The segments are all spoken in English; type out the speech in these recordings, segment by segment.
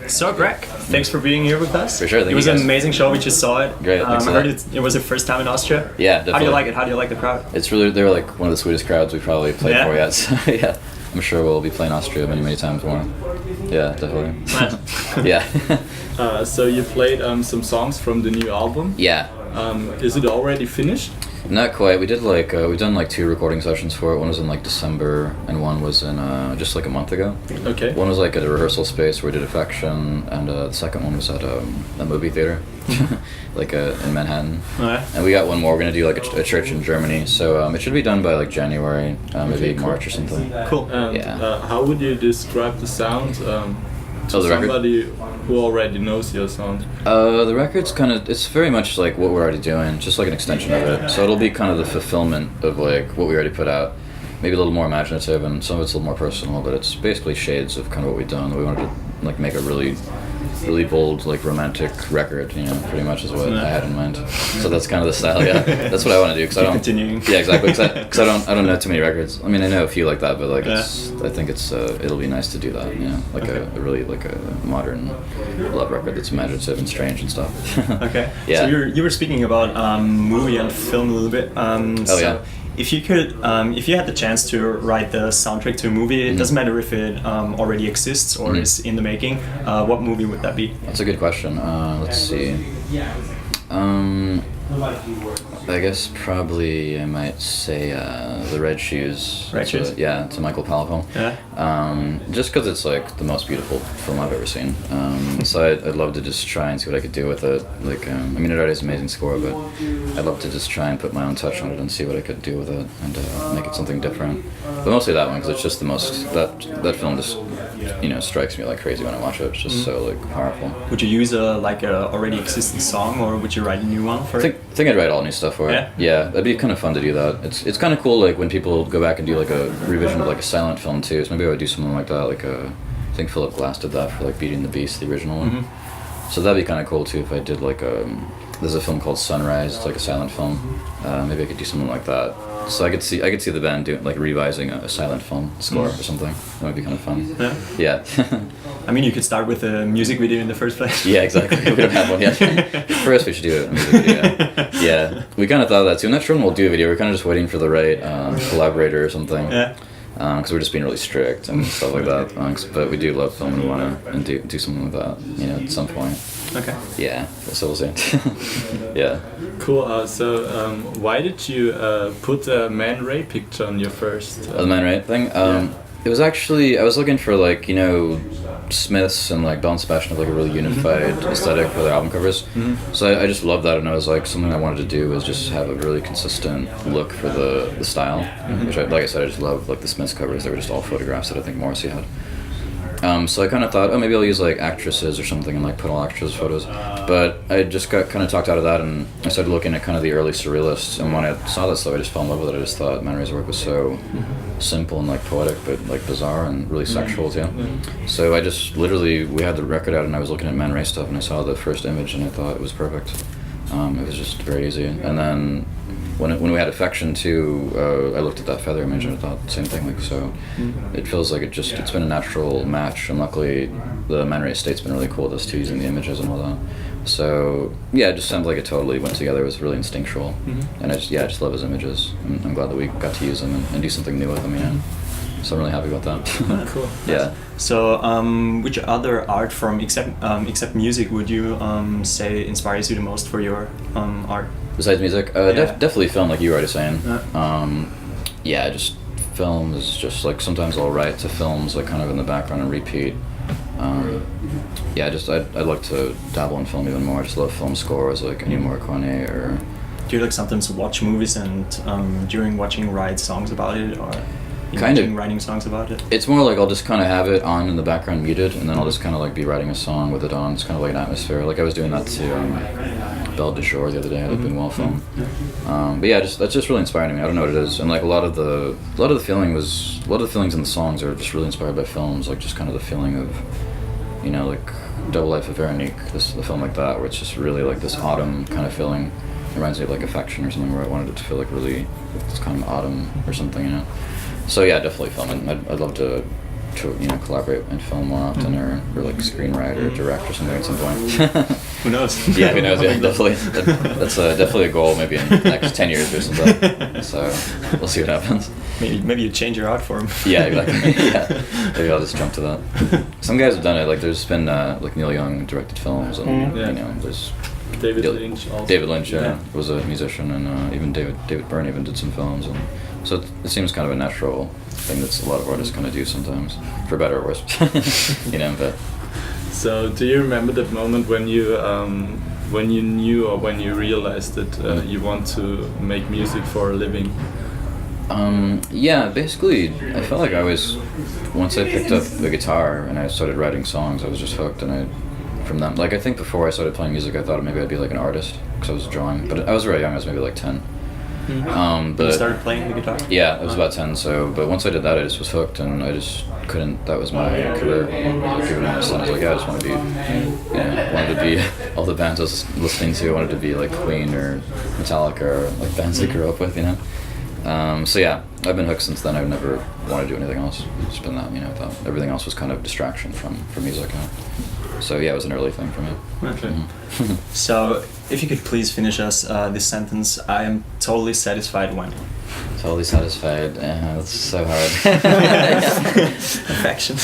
So Greg, thanks for being here with us. For sure, it was an amazing show. We just saw it. Great. I heard it was your first time in Austria. Yeah, definitely. How do you like it? How do you like the crowd? It's really, they're like one of the sweetest crowds we've probably played for yet. So yeah, I'm sure we'll be playing Austria many times more. Yeah, definitely. Yeah. So you played some songs from the new album. Yeah. Is it already finished? Not quite. We did we've done like 2 recording sessions for it. One was in like December, and one was in just like a month ago. Okay. One was like at a rehearsal space where we did Affection, and the second one was at a movie theater, like in Manhattan. Right. And we got one more. We're gonna do like a church in Germany, so it should be done by like January, maybe cool. March or something. Cool. And, Yeah. how would you describe the sound to the record? somebody who already knows your sound? The record's it's very much like what we're already doing, just like an extension of it. So it'll be kind of the fulfillment of like what we already put out. Maybe a little more imaginative, and some of it's a little more personal, but it's basically shades of kind of what we've done. We wanted to like make a really bold, like romantic record, you know, pretty much is what I had in mind. So that's kind of the style, yeah. That's what I want to do, because I don't. Continuing. Yeah, exactly. Because I don't know too many records. I mean, I know a few like that, but like I think it'll be nice to do that, you know, like a really like a modern love record that's imaginative and strange and stuff. Okay. Yeah. So you were speaking about movie and film a little bit. Yeah. If you could, if you had the chance to write the soundtrack to a movie, it doesn't matter if it already exists or is in the making. What movie would that be? That's a good question. Let's see. I guess probably I might say The Red Shoes. Red Shoes? Yeah, to Michael Palahniuk. Yeah. Just because it's like the most beautiful film I've ever seen. So I'd love to just try and see what I could do with it. Like, I mean, it already has an amazing score, but I'd love to just try and put my own touch on it and see what I could do with it and make it something different. But mostly that one, because it's just the most, that film just, you know, strikes me like crazy when I watch it. It's just so like powerful. Would you use a already existing song, or would you write a new one for it? I think I'd write all new stuff for it. Yeah, that'd be kind of fun to do that. It's kind of cool, like when people go back and do like a revision of like a silent film too. So maybe I would do something like that. Like I think Philip Glass did that for like Beauty and the Beast, the original one. So that'd be kind of cool too if I did like there's a film called Sunrise. It's like a silent film. Maybe I could do something like that. So I could see the band doing like revising a silent film score or something. That would be kind of fun. Yeah. I mean, you could start with a music video in the first place. Yeah, exactly. We don't have one yet. First, we should do a music video. Yeah, we kind of thought of that too. I'm not sure when we'll do a video. We're kind of just waiting for the right collaborator or something. Yeah. Because we're just being really strict and stuff like that. But we do love film and want to do something like that, you know, at some point. Okay. Yeah, so we'll see. Yeah. Cool. So why did you put a Man Ray picture on your first? The Man Ray thing? It was actually, I was looking for like, you know, Smiths and like Bell and Sebastian have like a really unified aesthetic for their album covers. So I just loved that, and I was like, something I wanted to do was just have a really consistent look for the style, which like I said, I just love like the Smiths covers. They were just all photographs that I think Morrissey had. So I kind of thought, oh, maybe I'll use like actresses or something and like put all actresses' photos. But I just got kind of talked out of that, and I started looking at kind of the early surrealists. And when I saw this, though, I just fell in love with it. I just thought Man Ray's work was so simple and like poetic, but like bizarre and really sexual too. So I just literally, we had the record out, and I was looking at Man Ray stuff, and I saw the first image, and I thought it was perfect. It was just very easy. And then when we had Affection too, I looked at that feather image and I thought the same thing. Like, so it feels like it's been a natural match, and luckily the Man Ray estate's been really cool with us too, using the images and all that. So yeah, it just sounds like it totally went together. It was really instinctual, and I just love his images. I'm glad that we got to use them and do something new with them. You know, so I'm really happy about that. Cool. Yeah. So, which other art form except music would you say inspires you the most for your art? Besides music, definitely film, like you were already saying. Just film is just like sometimes I'll write to films like kind of in the background and repeat. I'd like to dabble in film even more. I just love film scores like Ennio Morricone or. Do you like sometimes watch movies and during watching write songs about it, or writing songs about it? It's more like I'll just kind of have it on in the background muted, and then I'll just kind of like be writing a song with it on. It's kind of like an atmosphere. Like I was doing that to Belle de Jour the other day. I've been well filmed. But yeah, that's just really inspiring to me. I don't know what it is, and like a lot of the feelings in the songs are just really inspired by films. Like just kind of the feeling of you know, like Double Life of Veronique, a film like that, where it's just really like this autumn kind of feeling. It reminds me of like Affection or something, where I wanted it to feel like really, it's kind of autumn or something, you know. So yeah, definitely film, and I'd love to you know, collaborate and film more often, or like screenwrite or direct or something at some point. Who knows? Yeah, who knows? Yeah, definitely. That's definitely a goal, maybe in the next 10 years or something. So we'll see what happens. Maybe you change your art form. Yeah, exactly. Yeah, maybe I'll just jump to that. Some guys have done it. Like there's been like Neil Young directed films, and you know, there's David Lynch also. David Lynch, was a musician, and even David Byrne even did some films, and so it seems kind of a natural thing that a lot of artists kind of do sometimes, for better or worse. You know, but. So, do you remember that moment when you knew or when you realized that you want to make music for a living? Yeah, basically, I felt like once I picked up the guitar and I started writing songs, I was just hooked, and from them, like I think before I started playing music, I thought maybe I'd be like an artist because I was drawing, but I was very young. I was maybe like 10. But you started playing the guitar? Yeah, I was about 10. So, but once I did that, I just was hooked, and I just couldn't. That was my career. Like, even when I was like, yeah, I just want to be, wanted to be all the bands I was listening to. I wanted to be like Queen or Metallica or like bands I grew up with, you know. So yeah, I've been hooked since then. I've never wanted to do anything else. It's been that, you know, thought everything else was kind of distraction from music. You know? So yeah, it was an early thing for me. Okay. So if you could please finish us this sentence: I am totally satisfied when. Totally satisfied. That's so hard. Affection.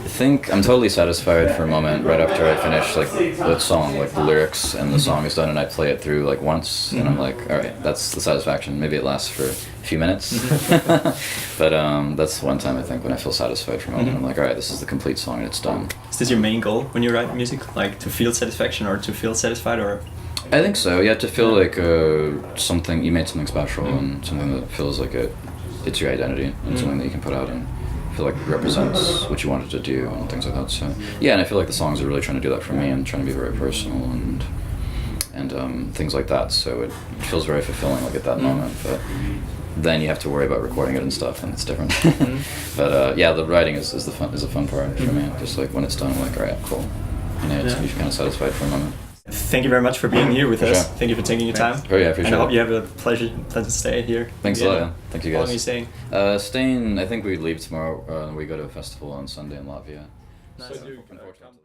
I think I'm totally satisfied for a moment right after I finish like the song, like the lyrics and the song is done, and I play it through like once, and I'm like, all right, that's the satisfaction. Maybe it lasts for a few minutes, but that's one time I think when I feel satisfied for a moment. I'm like, all right, this is the complete song and it's done. Is this your main goal when you write music, like to feel satisfaction or to feel satisfied, or? I think so. Yeah, to feel like something you made something special and something that feels like it's your identity and something that you can put out and feel like represents what you wanted to do and things like that. So yeah, and I feel like the songs are really trying to do that for me and trying to be very personal and things like that. So it feels very fulfilling, like at that moment. But then you have to worry about recording it and stuff, and it's different. But yeah, the writing is a fun part for me. Just like when it's done, I'm like, all right, cool. And yeah, you're kind of satisfied for a moment. Thank you very much for being here with us. Sure. Thank you for taking your time. Oh yeah, I appreciate it. And I hope you have a pleasant stay here. Thanks a lot. Yeah. Thank you guys. How long are you staying? Staying, I think we leave tomorrow. We go to a festival on Sunday in Latvia. Nice. So, unfortunately.